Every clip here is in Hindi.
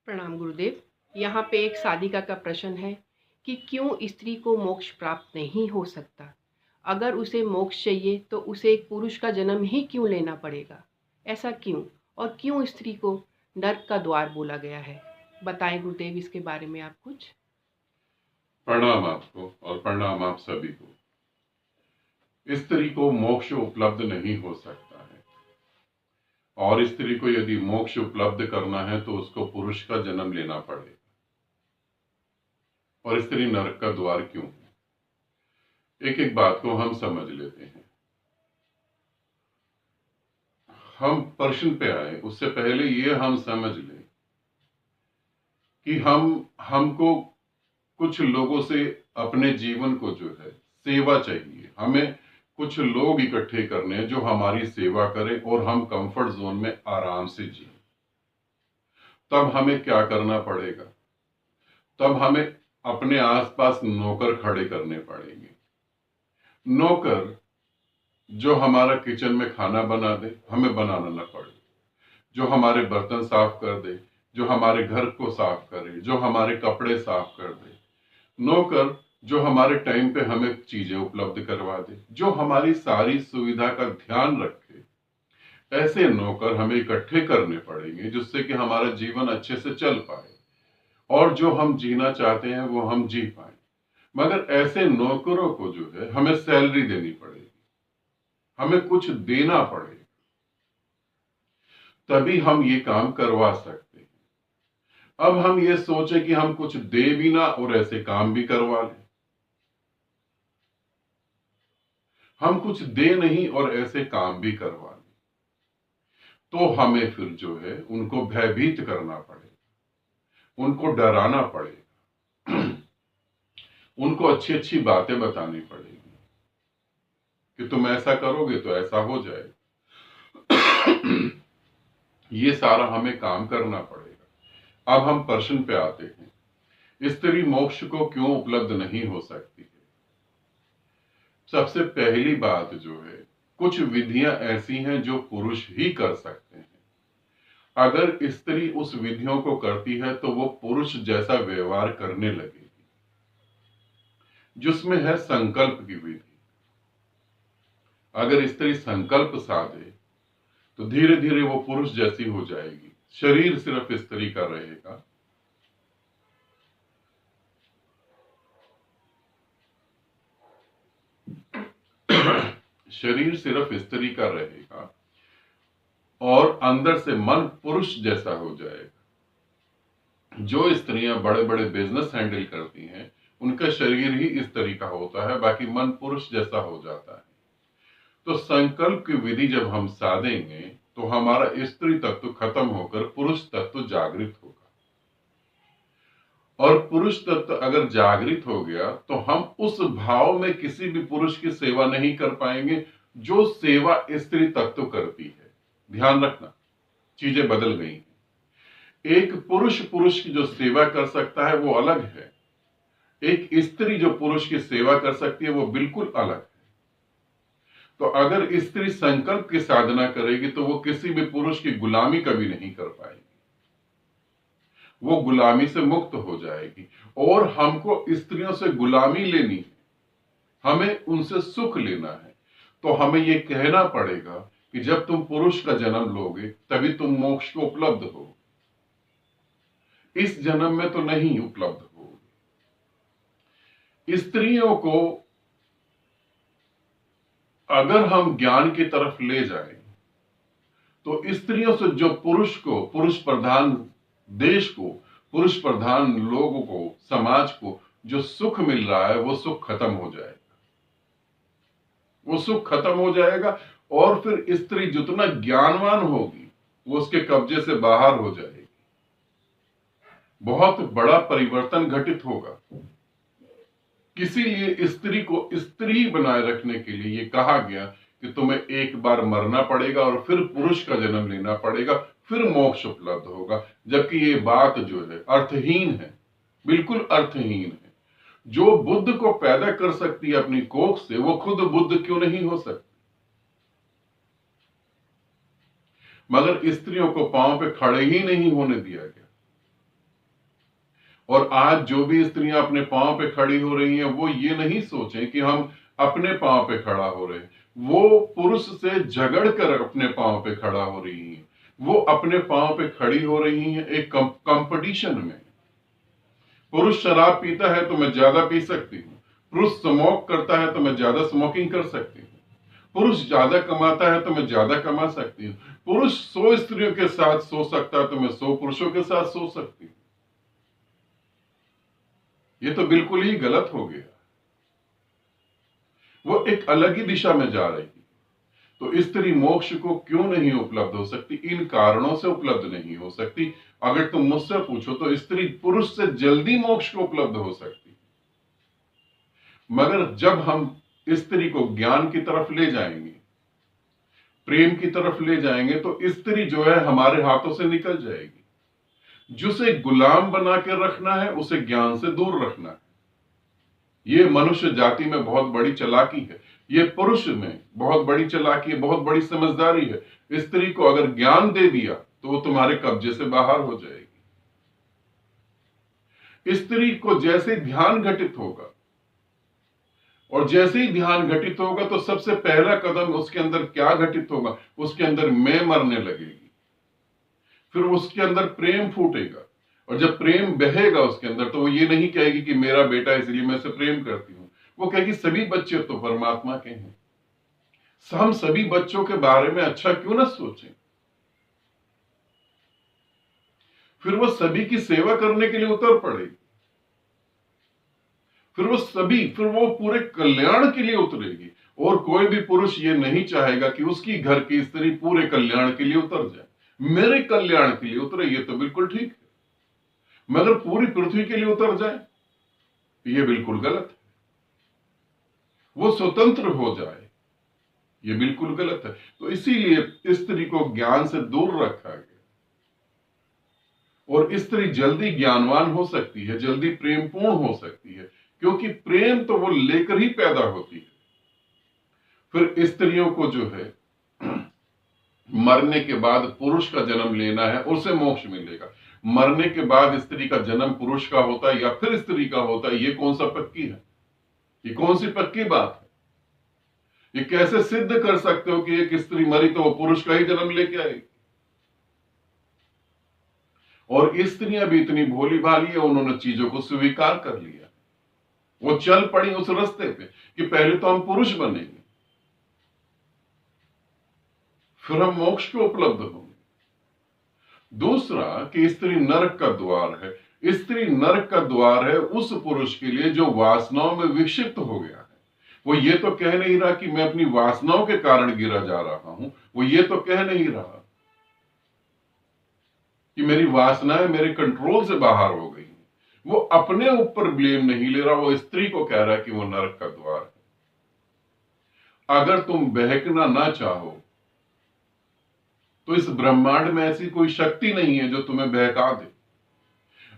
प्रणाम गुरुदेव। यहाँ पे एक साधिका का प्रश्न है कि क्यों स्त्री को मोक्ष प्राप्त नहीं हो सकता? अगर उसे मोक्ष चाहिए तो उसे एक पुरुष का जन्म ही क्यों लेना पड़ेगा? ऐसा क्यों? और क्यों स्त्री को नर्क का द्वार बोला गया है? बताएं गुरुदेव, इसके बारे में आप कुछ। प्रणाम आपको और प्रणाम आप सभी को। स्त्री को मोक्ष उपलब्ध नहीं हो सकता है, और स्त्री को यदि मोक्ष उपलब्ध करना है तो उसको पुरुष का जन्म लेना पड़ेगा। और स्त्री नरक का द्वार क्यों है? एक एक बात को हम समझ लेते हैं। हम प्रश्न पे आए उससे पहले ये हम समझ लें कि हमको कुछ लोगों से अपने जीवन को जो है सेवा चाहिए। हमें कुछ लोग इकट्ठे करने हैं जो हमारी सेवा करें और हम कंफर्ट जोन में आराम से जिए। तब हमें क्या करना पड़ेगा? तब हमें अपने आसपास नौकर खड़े करने पड़ेंगे। नौकर जो हमारा किचन में खाना बना दे, हमें बनाना ना पड़े, जो हमारे बर्तन साफ कर दे, जो हमारे घर को साफ करे, जो हमारे कपड़े साफ कर दे। नौकर जो हमारे टाइम पे हमें चीजें उपलब्ध करवा दे, जो हमारी सारी सुविधा का ध्यान रखे। ऐसे नौकर हमें इकट्ठे करने पड़ेंगे जिससे कि हमारा जीवन अच्छे से चल पाए और जो हम जीना चाहते हैं वो हम जी पाए। मगर ऐसे नौकरों को जो है हमें सैलरी देनी पड़ेगी, हमें कुछ देना पड़ेगा, तभी हम ये काम करवा सकते हैं। अब हम ये सोचे कि हम कुछ दे भी ना और ऐसे काम भी करवा लें। हम कुछ दे नहीं और ऐसे काम भी करवा लें, तो हमें फिर जो है उनको भयभीत करना पड़ेगा, उनको डराना पड़ेगा, उनको अच्छी अच्छी बातें बतानी पड़ेगी कि तुम ऐसा करोगे तो ऐसा हो जाएगा। ये सारा हमें काम करना पड़ेगा। अब हम प्रश्न पे आते हैं, स्त्री मोक्ष को क्यों उपलब्ध नहीं हो सकती है? सबसे पहली बात जो है, कुछ विधियां ऐसी हैं जो पुरुष ही कर सकते हैं। अगर स्त्री उस विधियों को करती है तो वो पुरुष जैसा व्यवहार करने लगेगी, जिसमें है संकल्प की विधि। अगर स्त्री संकल्प साधे तो धीरे धीरे वो पुरुष जैसी हो जाएगी। शरीर सिर्फ स्त्री का रहेगा, शरीर सिर्फ स्त्री का रहेगा और अंदर से मन पुरुष जैसा हो जाएगा। जो स्त्रियां बड़े बड़े बिजनेस हैंडल करती हैं उनका शरीर ही इस तरह का होता है, बाकी मन पुरुष जैसा हो जाता है। तो संकल्प की विधि जब हम साधेंगे तो हमारा स्त्री तत्व खत्म होकर पुरुष तत्व जागृत होगा, और पुरुष तत्व अगर जागृत हो गया तो हम उस भाव में किसी भी पुरुष की सेवा नहीं कर पाएंगे जो सेवा स्त्री तत्व करती है। ध्यान रखना, चीजें बदल गई हैं। एक पुरुष पुरुष की जो सेवा कर सकता है वो अलग है, एक स्त्री जो पुरुष की सेवा कर सकती है वो बिल्कुल अलग है। तो अगर स्त्री संकल्प की साधना करेगी तो वो किसी भी पुरुष की गुलामी कभी नहीं कर पाएगी, वो गुलामी से मुक्त हो जाएगी। और हमको स्त्रियों से गुलामी लेनी है, हमें उनसे सुख लेना है, तो हमें ये कहना पड़ेगा कि जब तुम पुरुष का जन्म लोगे तभी तुम मोक्ष को उपलब्ध हो, इस जन्म में तो नहीं उपलब्ध हो। स्त्रियों को अगर हम ज्ञान की तरफ ले जाएं तो स्त्रियों से जो पुरुष को, पुरुष प्रधान देश को, पुरुष प्रधान लोगों को, समाज को जो सुख मिल रहा है वो सुख खत्म हो जाएगा, वो सुख खत्म हो जाएगा। और फिर स्त्री जितना ज्ञानवान होगी वो उसके कब्जे से बाहर हो जाएगी, बहुत बड़ा परिवर्तन घटित होगा। इसीलिए स्त्री को स्त्री बनाए रखने के लिए ये कहा गया कि तुम्हें एक बार मरना पड़ेगा और फिर पुरुष का जन्म लेना पड़ेगा, फिर मोक्ष उपलब्ध होगा। जबकि ये बात जो है अर्थहीन है, बिल्कुल अर्थहीन है। जो बुद्ध को पैदा कर सकती है अपनी कोख से, वो खुद बुद्ध क्यों नहीं हो सकती? मगर स्त्रियों को पांव पे खड़े ही नहीं होने दिया गया। और आज जो भी स्त्रियां अपने पांव पे खड़ी हो रही हैं, वो ये नहीं सोचें कि हम अपने पांव पे खड़ा हो रहे हैं, वो पुरुष से झगड़ कर अपने पांव पे खड़ा हो रही हैं। वो अपने पांव पे खड़ी हो रही हैं एक कंपटीशन में। पुरुष शराब पीता है तो मैं ज्यादा पी सकती हूँ, पुरुष स्मोक करता है तो मैं ज्यादा स्मोकिंग कर सकती हूँ, पुरुष ज्यादा कमाता है तो मैं ज्यादा कमा सकती हूँ, पुरुष 100 स्त्रियों के साथ सो सकता है तो मैं 100 पुरुषों के साथ सो सकती हूँ। ये तो बिल्कुल ही गलत हो गया। वो एक अलग ही दिशा में जा रही है। तो स्त्री मोक्ष को क्यों नहीं उपलब्ध हो सकती? इन कारणों से उपलब्ध नहीं हो सकती। अगर तुम मुझसे पूछो तो स्त्री पुरुष से जल्दी मोक्ष को उपलब्ध हो सकती, मगर जब हम स्त्री को ज्ञान की तरफ ले जाएंगे, प्रेम की तरफ ले जाएंगे, तो स्त्री जो है हमारे हाथों से निकल जाएगी। जिसे गुलाम बना के रखना है उसे ज्ञान से दूर रखना है। ये मनुष्य जाति में बहुत बड़ी चालाकी है, ये पुरुष में बहुत बड़ी चालाकी है, बहुत बड़ी समझदारी है। स्त्री को अगर ज्ञान दे दिया तो वो तुम्हारे कब्जे से बाहर हो जाएगी। स्त्री को जैसे ध्यान घटित होगा, और जैसे ही ध्यान घटित होगा तो सबसे पहला कदम उसके अंदर क्या घटित होगा? उसके अंदर मैं मरने लगेगी। फिर उसके अंदर प्रेम फूटेगा, और जब प्रेम बहेगा उसके अंदर तो वो ये नहीं कहेगी कि मेरा बेटा इसलिए मैं उसे प्रेम करती हूं, वो कहेगी सभी बच्चे तो परमात्मा के हैं, हम सभी बच्चों के बारे में अच्छा क्यों ना सोचें। फिर वो सभी की सेवा करने के लिए उतर पड़ेगी, फिर वो पूरे कल्याण के लिए उतरेगी। और कोई भी पुरुष ये नहीं चाहेगा कि उसकी घर की स्त्री पूरे कल्याण के लिए उतर जाए, मेरे कल्याण के लिए उतरे, ये तो बिल्कुल ठीक है, मगर पूरी पृथ्वी के लिए उतर जाए ये बिल्कुल गलत है। वो स्वतंत्र हो जाए ये बिल्कुल गलत है। तो इसीलिए स्त्री को ज्ञान से दूर रखा गया, और स्त्री जल्दी ज्ञानवान हो सकती है, जल्दी प्रेमपूर्ण हो सकती है, क्योंकि प्रेम तो वो लेकर ही पैदा होती है। फिर स्त्रियों को जो है मरने के बाद पुरुष का जन्म लेना है, उसे मोक्ष मिलेगा। मरने के बाद स्त्री का जन्म पुरुष का होता है या फिर स्त्री का होता है, ये कौन सा पक्की है? ये कौन सी पक्की बात है? ये कैसे सिद्ध कर सकते हो कि एक स्त्री मरी तो वो पुरुष का ही जन्म लेके आएगी? और स्त्रियां भी इतनी भोली भाली है, उन्होंने चीजों को स्वीकार कर लिया, वो चल पड़ी उस रास्ते पे कि पहले तो हम पुरुष बनेंगे, फिर हम मोक्ष को उपलब्ध होंगे। दूसरा कि स्त्री नरक का द्वार है। स्त्री नरक का द्वार है उस पुरुष के लिए जो वासनाओं में विक्षिप्त हो गया है। वो ये तो कह नहीं रहा कि मैं अपनी वासनाओं के कारण गिरा जा रहा हूं, वो ये तो कह नहीं रहा कि मेरी वासनाएं मेरे कंट्रोल से बाहर हो गई। वो अपने ऊपर ब्लेम नहीं ले रहा, वो स्त्री को कह रहा है कि वो नरक का द्वार है। अगर तुम बहकना ना चाहो तो इस ब्रह्मांड में ऐसी कोई शक्ति नहीं है जो तुम्हें बहका दे।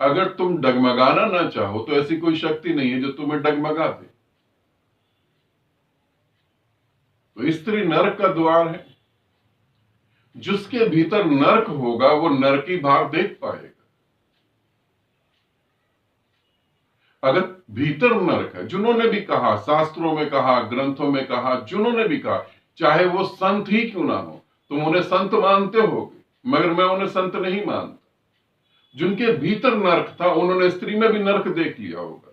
अगर तुम डगमगाना ना चाहो तो ऐसी कोई शक्ति नहीं है जो तुम्हें डगमगा दे। तो स्त्री नरक का द्वार है। जिसके भीतर नरक होगा वो नरकी भाव देख पाएगा। अगर भीतर नरक है, जिन्होंने भी कहा, शास्त्रों में कहा, ग्रंथों में कहा, जिन्होंने भी कहा, चाहे वो संत ही क्यों ना हो, तुम उन्हें संत मानते होगे, मगर मैं उन्हें संत नहीं मानता। जिनके भीतर नरक था उन्होंने स्त्री में भी नरक देख लिया होगा।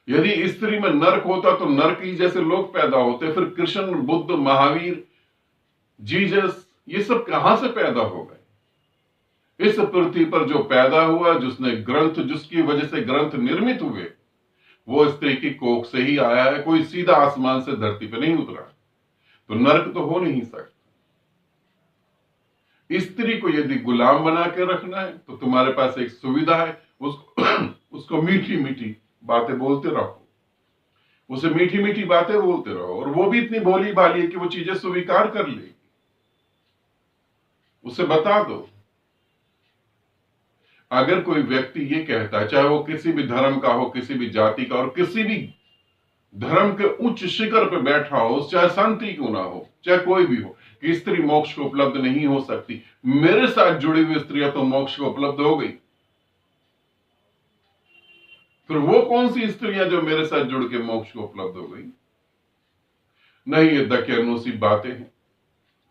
यदि स्त्री में नरक होता तो नरक ही जैसे लोग पैदा होते। फिर कृष्ण, बुद्ध, महावीर, जीसस, ये सब कहां से पैदा हो गए? इस पृथ्वी पर जो पैदा हुआ, जिसने ग्रंथ, जिसकी वजह से ग्रंथ निर्मित हुए, वो स्त्री की कोख से ही आया है। कोई सीधा आसमान से धरती पे नहीं उतरा। तो नरक तो हो नहीं सकता। स्त्री को यदि गुलाम बना के रखना है तो तुम्हारे पास एक सुविधा है, उसको मीठी मीठी बातें बोलते रहो, उसे मीठी मीठी बातें बोलते रहो, और वो भी इतनी भोली भाली है कि वो चीजें स्वीकार कर लेगी। उसे बता दो। अगर कोई व्यक्ति ये कहता है, चाहे वो किसी भी धर्म का हो, किसी भी जाति का, और किसी भी धर्म के उच्च शिखर पे बैठा हो, चाहे संत ही क्यों ना हो, चाहे कोई भी हो, कि स्त्री मोक्ष को उपलब्ध नहीं हो सकती, मेरे साथ जुड़ी हुई स्त्रियां तो मोक्ष को उपलब्ध हो गई, फिर वो कौन सी स्त्रियां जो मेरे साथ जुड़ के मोक्ष को उपलब्ध हो गई? नहीं, ये दकियानूसी बातें हैं,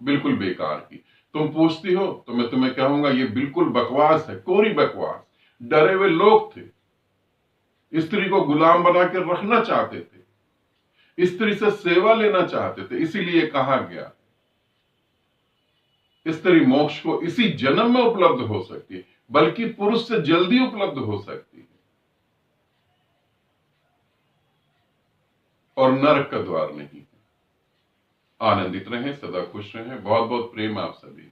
बिल्कुल बेकार की। तुम पूछती हो तो मैं तुम्हें कहूंगा ये बिल्कुल बकवास है, कोरी बकवास। डरे हुए लोग थे, स्त्री को गुलाम बना के रखना चाहते थे, स्त्री से सेवा लेना चाहते थे। इसीलिए कहा गया स्त्री मोक्ष को इसी जन्म में उपलब्ध हो सकती है, बल्कि पुरुष से जल्दी उपलब्ध हो सकती है, और नरक का द्वार नहीं है। आनंदित रहें, सदा खुश रहें। बहुत बहुत प्रेम आप सभी।